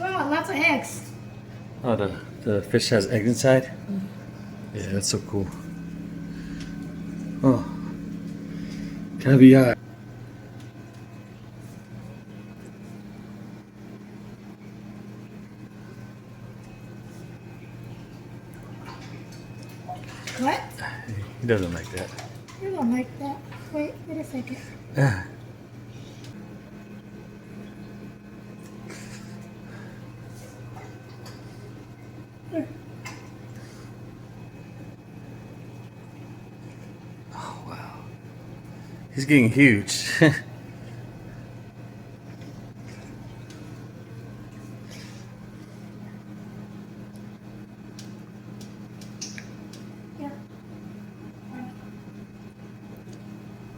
Wow, lots of eggs. Oh, the fish has eggs inside? Yeah, that's so cool. Oh, caviar. What? He doesn't like that. You don't like that. Wait a second. Ah. Here. Oh, wow. He's getting huge. Yeah.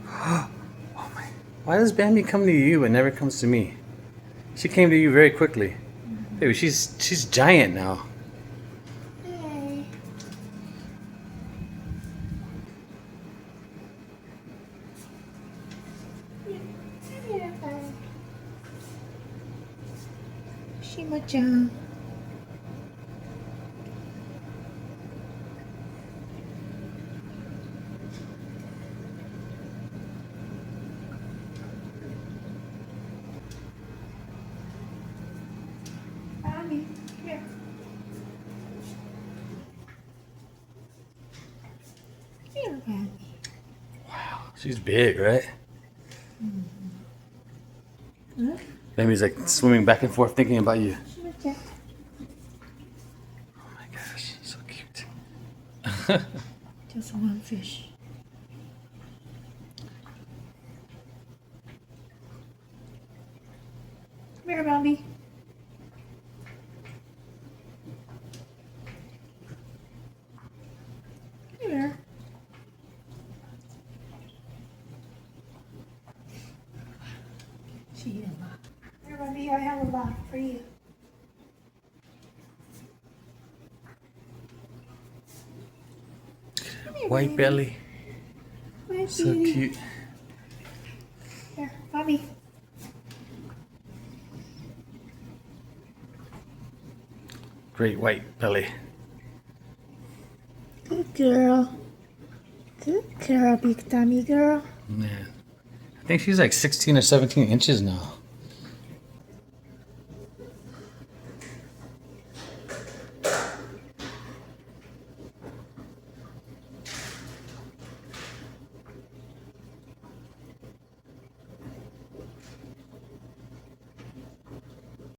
Oh my. Why does Bambi come to you and never comes to me? She came to you very quickly. Baby, she's giant now. Hey. Yeah. Shima-chan. Bobby, here. Here, Bobby. Wow, she's big, right? Huh? Bambi's like swimming back and forth thinking about you. Shima-chan. Oh my gosh, so cute. Just one fish. Come here, Bobby. Come here. She ate a lot. Here, Bobby, I have a lot for you. Come here, White baby. belly, Hi, so sweetie. cute. Here, Bobby. Great white belly. Good girl. Good girl, big tummy girl. Man, I think she's like 16 or 17 inches now.